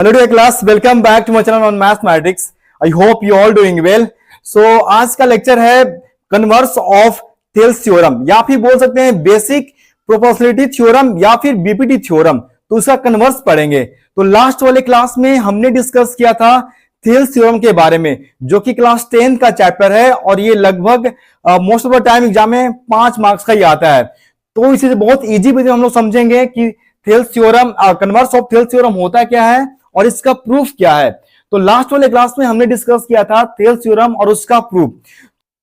Hello dear class, welcome back to my channel on mathematics. I hope you all doing well. So आज का lecture है converse of Thales theorem या फिर बोल सकते हैं बेसिक प्रोपोर्शनलिटी थ्योरम या फिर बीपीटी थ्योरम। तो उसका कन्वर्स पढ़ेंगे। तो लास्ट वाले क्लास में हमने डिस्कस किया था थेल्स थ्योरम के बारे में, जो कि क्लास 10 का चैप्टर है और ये लगभग most of the time exam में 5 मार्क्स का ही आता है। तो इसे बहुत इजी वे में हम लोग समझेंगे कि Thales theorem converse of Thales theorem होता क्या है और इसका प्रूफ क्या है। तो लास्ट वाले क्लास में हमने डिस्कस किया था थेल्स थ्योरम और उसका प्रूफ।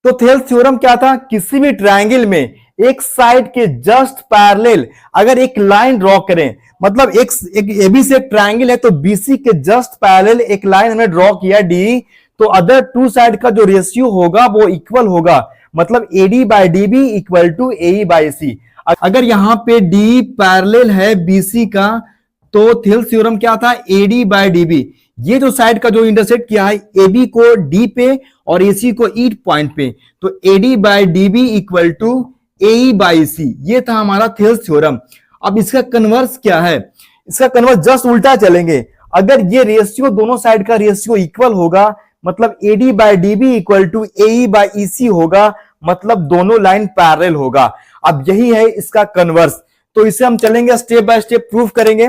तो थेल्स थ्योरम क्या था? किसी भी ट्रायंगल में एक साइड के जस्ट पैरेलल अगर एक लाइन ड्रॉ करें, मतलब एक एबी से एक ट्रायंगल है तो बीसी के जस्ट पैरेलल एक लाइन हमने ड्रॉ किया डी, तो अदर टू साइड का जो रेशियो होगा वो इक्वल होगा, मतलब AD by DB equal to AE by C. अगर यहां पे डी पैरेलल है बीसी का तो थेल्स थ्योरम क्या था? AD by DB. ये जो साइड का जो इंटरसेक्ट किया है एबी को डी पे और एसी को ई पॉइंट पे, तो AD by DB equal to AE by C. ये था हमारा थेल्स थ्योरम। अब इसका कन्वर्स क्या है? इसका कन्वर्स जस्ट उल्टा चलेंगे। अगर ये रेशियो दोनों साइड का रेशियो इक्वल होगा, मतलब AD by DB equal to AE by EC होगा, मतलब दोनों लाइन पैरेलल होगा। अब यही है इसका कन्वर्स। तो इसे हम चलेंगे स्टेप बाय स्टेप प्रूफ करेंगे।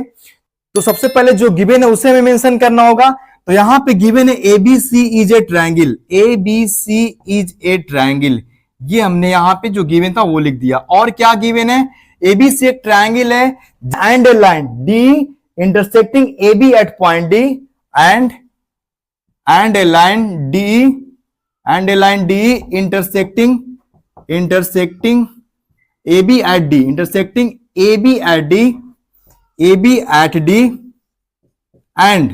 तो सबसे पहले जो गिवन है उसे हमें मेंशन करना होगा। तो यहां पे गिवन है ABC is a triangle, ABC is a triangle. ये हमने यहां पे जो गिवन था वो लिख दिया। और क्या गिवन है? एबीसी एक ट्रायंगल है and a line D intersecting AB at point D and a line D intersecting AB at D, intersecting AB at D and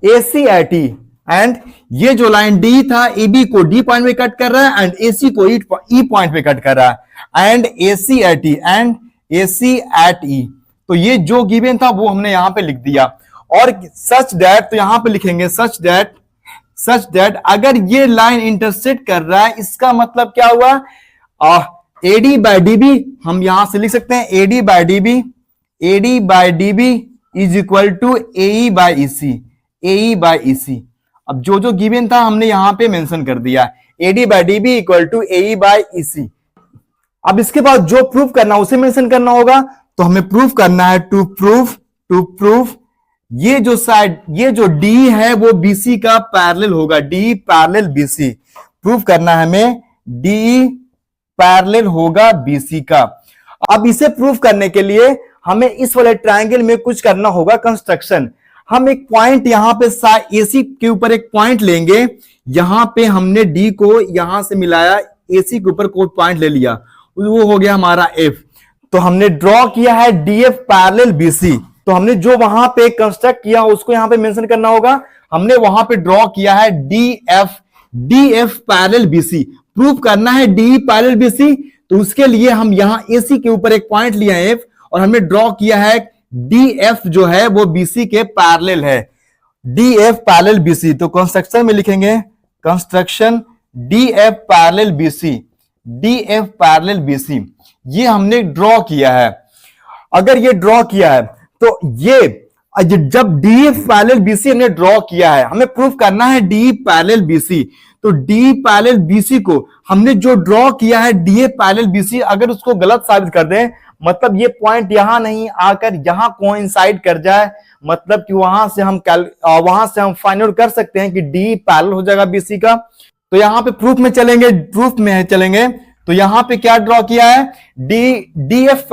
AC at E, and ये जो लाइन D था AB को D point पे cut कर रहा है and AC को E point पे कट कर रहा है, एंड AC at E। तो ये जो गिवन था वो हमने यहां पे लिख दिया। और सच दैट, तो यहां पे लिखेंगे सच दैट अगर ये लाइन इंटरसेक्ट कर रहा है, इसका मतलब क्या हुआ? एडी बाई डीबी हम यहां से लिख सकते हैं AD by DB is equal to AE by EC. अब जो जो गिवन था हमने यहां पे मेंशन कर दिया, AD by DB equal to AE by EC. अब इसके बाद जो प्रूफ करना उसे मेंशन करना होगा। तो हमें प्रूफ करना है टू प्रूफ ये जो साइड, ये जो डी है वो बीसी का पैरेलल होगा, डी पैरेलल बीसी। प्रूफ करना है हमें डी पैरेलल होगा बीसी का। अब इसे प्रूफ करने के लिए हमें इस वाले ट्रायंगल में कुछ करना होगा कंस्ट्रक्शन। हम एक पॉइंट यहां पे एसी के ऊपर एक पॉइंट लेंगे, यहां पे हमने डी को यहां से मिलाया, एसी के ऊपर कोई पॉइंट ले लिया, वो हो गया हमारा एफ। तो हमने ड्रॉ किया है डीएफ पैरेलल बीसी। तो हमने जो वहां पे कंस्ट्रक्ट किया उसको यहां पे मेंशन करना होगा। हमने वहां पे ड्रॉ किया है डीएफ पैरेलल बीसी। प्रूफ करना है डी पैरेलल बीसी, तो उसके लिए हम यहां एसी के ऊपर एक पॉइंट लिया एफ और हमने ड्रॉ किया है डीएफ जो है वो बीसी के पैरेलल है, डीएफ पैरेलल बीसी। तो कंस्ट्रक्शन में लिखेंगे कंस्ट्रक्शन डीएफ पैरेलल बीसी। ये हमने ड्रॉ किया है। अगर ये ड्रॉ किया है तो ये जब डीएफ पैरेलल बीसी हमने ड्रॉ किया है, हमें प्रूफ करना है डी पैरेलल बीसी। तो डी पैरेलल बीसी को हमने जो ड्रॉ किया है डीए पैरेलल बीसी, अगर उसको गलत साबित कर दें, मतलब ये पॉइंट यहां नहीं आकर यहां कोइंसाइड कर जाए, मतलब कि वहां से हम फाइंड आउट कर सकते हैं कि डी पैरेलल हो जाएगा बीसी का। तो यहां पे प्रूफ में चलेंगे। तो यहां पे क्या ड्रॉ किया है? डीएफ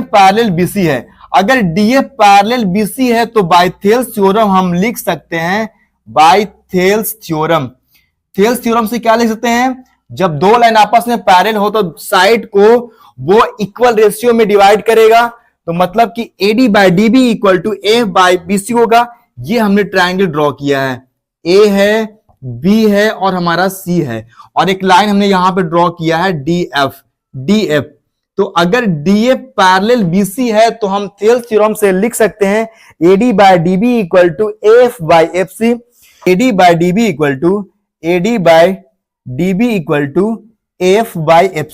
पैरेलल बीसी है। अगर डीएफ पैरेलल बीसी है तो बाय थेल्स थ्योरम हम लिख सकते हैं, बाय थेल्स थ्योरम से क्या लिख सकते हैं? जब दो लाइन आपस में पैरेलल हो तो साइड को वो इक्वल रेशियो में डिवाइड करेगा, तो मतलब कि AD by DB equal to A by BC होगा। ये हमने ट्रायंगल ड्रॉ किया है, ए है, बी है और हमारा सी है, और एक लाइन हमने यहां पे ड्रॉ किया है डीएफ। तो अगर डीएफ पैरेलल बीसी है तो हम थेल्स थ्योरम से लिख सकते हैं AD by DB equal to F by F C, AD by DB equal to F by F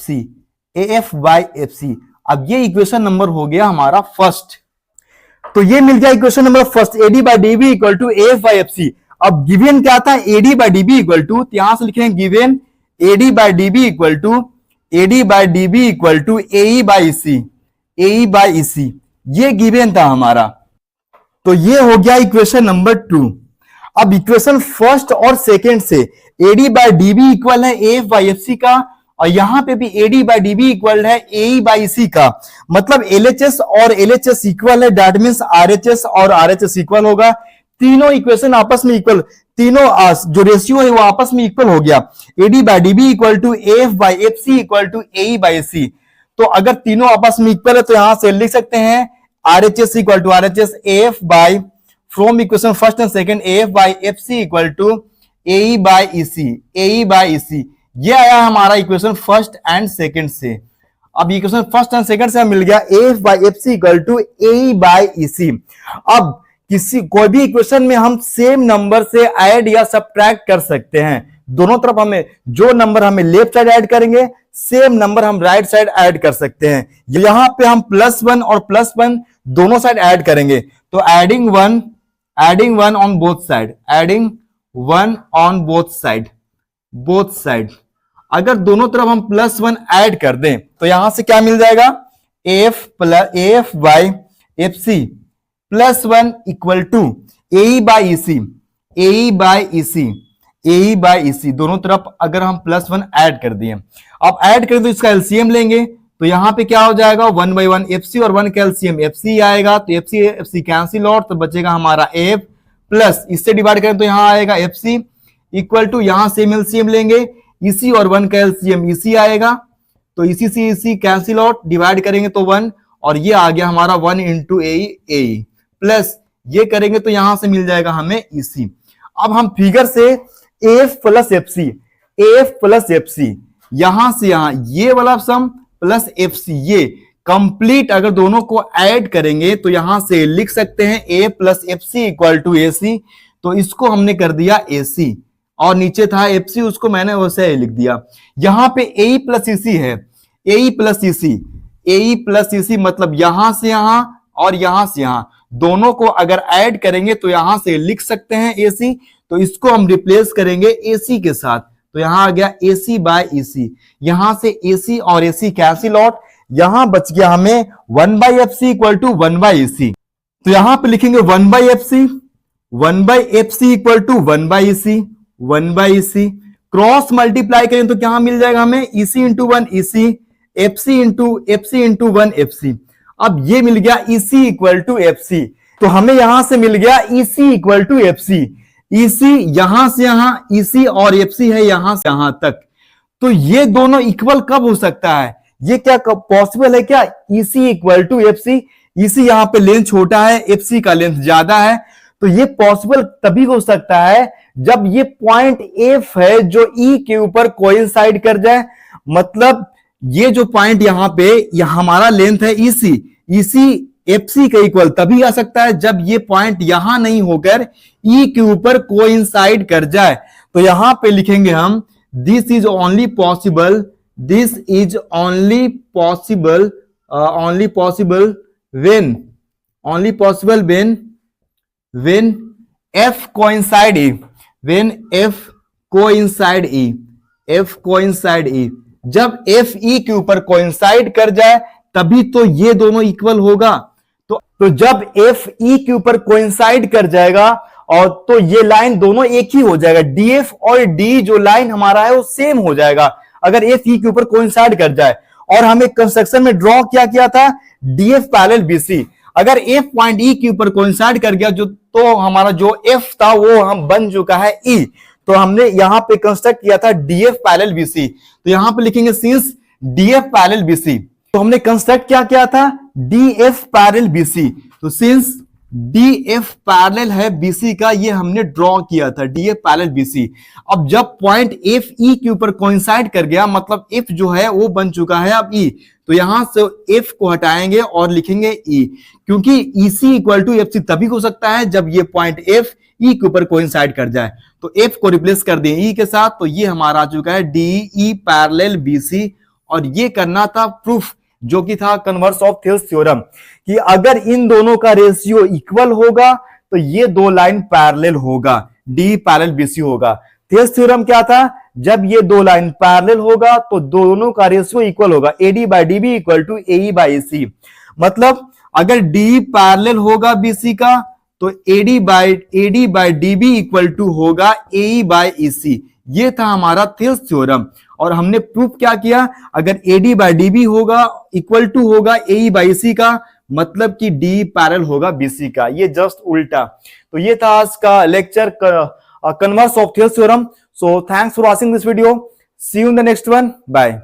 C. अब ये इक्वेशन नंबर हो गया हमारा फर्स्ट। तो ये मिल गया equation number first, AD by DB equal to F by F C. अब गिवन क्या था, AD by DB equal to, यहां से लिखेंगे given AD by DB equal to, AD by DB equal to AE by C, AE by C, ये given था हमारा। तो ये हो गया इक्वेशन नंबर 2। अब इक्वेशन फर्स्ट और सेकेंड से एडी बाई डीबी इक्वल है एफ बाई एफ सी का, और यहां पे भी एडी बाई डीबी इक्वल है ए बाई सी का, मतलब एलएचएस और एलएचएस इक्वल है, दैट मींस आरएचएस और आरएचएस इक्वल होगा। तीनों इक्वेशन आपस में इक्वल, तीनों जो रेशियो है वो आपस में इक्वल हो गया। AD by DB equal to F by F C equal to A by C. तो अगर तीनों आपस में इक्वल है तो यहां से लिख सकते हैं RHS equal to RHS F by, from equation first and second, F by F C equal to A by C, A by C. ये आया हमारा इक्वेशन फर्स्ट एंड सेकंड से। अब इक्वेशन फर्स्ट एंड सेकंड से मिल गया F by F C equal to A by C. अब कोई भी इक्वेशन में हम सेम नंबर से ऐड या सब्ट्रैक्ट कर सकते हैं। दोनों तरफ हमें जो नंबर हमें लेफ्ट साइड ऐड करेंगे, सेम नंबर हम राइट साइड ऐड कर सकते हैं। यहां पे हम +1 और +1 दोनों साइड ऐड करेंगे, तो adding one on both side, adding one on both side. अगर दोनों तरफ हम +1 ऐड कर दें तो यहां से क्या मिल जाएगा, F by F C +1 equal to A by C, A by C. दोनों तरफ अगर हम +1 ऐड कर दिए, अब ऐड करें तो इसका एलसीएम लेंगे, तो यहां पे क्या हो जाएगा 1/1 एफ सी और 1 का एलसीएम एफ सी आएगा, तो एफ सी कैंसिल आउट, तो बचेगा हमारा एफ प्लस, इससे डिवाइड करें तो यहां आएगा एफ सी इक्वल टू, यहां सेम एलसीएम लेंगे, इसी और 1 का एलसीएम इसी आएगा, तो इसी से इसी कैंसिल आउट, डिवाइड करेंगे तो 1, और ये आ गया हमारा 1 इंटू ए प्लस, ये करेंगे तो यहां से मिल जाएगा हमें इसी। अब हम फिगर से एफ प्लस एफ सी, यहां से यहां ये वाला सम प्लस एफ सी, ये कंप्लीट अगर दोनों को ऐड करेंगे तो यहां से लिख सकते हैं A plus F C equal to A C. तो इसको हमने कर दिया ए सी, और नीचे था एफ सी, उसको मैंने वैसे लिख दिया। यहां पे ए प्लस सी है, ए प्लस सी मतलब यहां से यहां और यहां से यहां, दोनों को अगर ऐड करेंगे तो यहां से लिख सकते हैं ए सी, तो इसको हम रिप्लेस करेंगे ए सी के साथ, तो यहां आ गया ए सी बाई ई सी, यहां से ए सी और ए सी कैंसिल आउट, यहां बच गया हमें 1 by F C equal to 1 by E C. तो यहां पे लिखेंगे 1 by F C equal to 1 by E C, cross multiply करें तो क्या मिल जाएगा हमें, E C into 1 E C, F C into 1 F C. अब ये मिल गया E C equal to F C, तो हमें यहां से मिल गया E C equal to F C. ई सी यहां से यहां, ई सी और एफ सी है यहां से यहां तक, तो ये दोनों इक्वल कब हो सकता है, ये क्या पॉसिबल है क्या, ई C equal to F C. ई सी यहां पे लेंथ छोटा है, एफ सी का लेंथ ज्यादा है, तो ये पॉसिबल तभी हो सकता है जब ये पॉइंट एफ है जो ई के ऊपर कोइंसाइड कर जाए। मतलब ये जो पॉइंट यहां पे हमारा लेंथ है ईसी, ईसी एफ सी का इक्वल तभी आ सकता है जब ये पॉइंट यहां नहीं होकर ई के ऊपर कोइंसाइड कर जाए। तो यहां पे लिखेंगे हम this is only possible when f coincide e, when f coincide e, जब f e के ऊपर कोइंसाइड कर जाए तभी तो ये दोनों इक्वल होगा। तो जब f e के ऊपर कोइंसाइड कर जाएगा और तो ये लाइन दोनों एक ही हो जाएगा, df और d जो लाइन हमारा है वो सेम हो जाएगा अगर f e के ऊपर कोइंसाइड कर जाए। और हमें कंस्ट्रक्शन में ड्रॉ क्या किया था, df पैरेलल bc, अगर f पॉइंट e के ऊपर कोइंसाइड कर गया जो तो हमारा जो f था वो हम बन चुका है e, तो हमने यहां पे कंस्ट्रक्ट किया था df पैरेलल bc। तो यहां पे लिखेंगे सिंस df पैरेलल bc, तो हमने कंस्ट्रक्ट क्या किया था, df पैरेलल bc। तो सिंस df पैरेलल है bc का, ये हमने ड्रॉ किया था df पैरेलल bc। अब जब पॉइंट f e के ऊपर कोइंसाइड कर गया मतलब f जो है वो बन चुका है अब e, तो यहां से f को हटाएंगे और लिखेंगे e, क्योंकि ec equal to F C तभी हो सकता है जब ये पॉइंट f e के ऊपर कोइंसाइड कर जाए। तो f को रिप्लेस कर दें e के साथ, तो ये हमारा आ चुका है de पैरेलल bc। और ये करना था प्रूफ जो कि था कन्वर्स ऑफ थेल्स थ्योरम, कि अगर इन दोनों का रेशियो इक्वल होगा तो ये दो लाइन पैरेलल होगा, डी पैरेलल बीसी होगा। थेल्स थ्योरम क्या था, जब ये दो लाइन पैरेलल होगा तो दोनों का रेशियो इक्वल होगा, AD by DB equal to AE by AC. मतलब अगर डी पैरेलल होगा बीसी का तो AD by DB equal to होगा एई बाई ईसी। ये था हमारा थेल्स थ्योरम, और हमने प्रूफ क्या किया, अगर एडी बाई डीबी होगा इक्वल टू होगा एई बाई सी का, मतलब कि डी पैरेलल होगा बीसी का, ये जस्ट उल्टा। तो ये था आज का lecture converse of Thales theorem. So thanks for watching this video, see you in the next one, bye.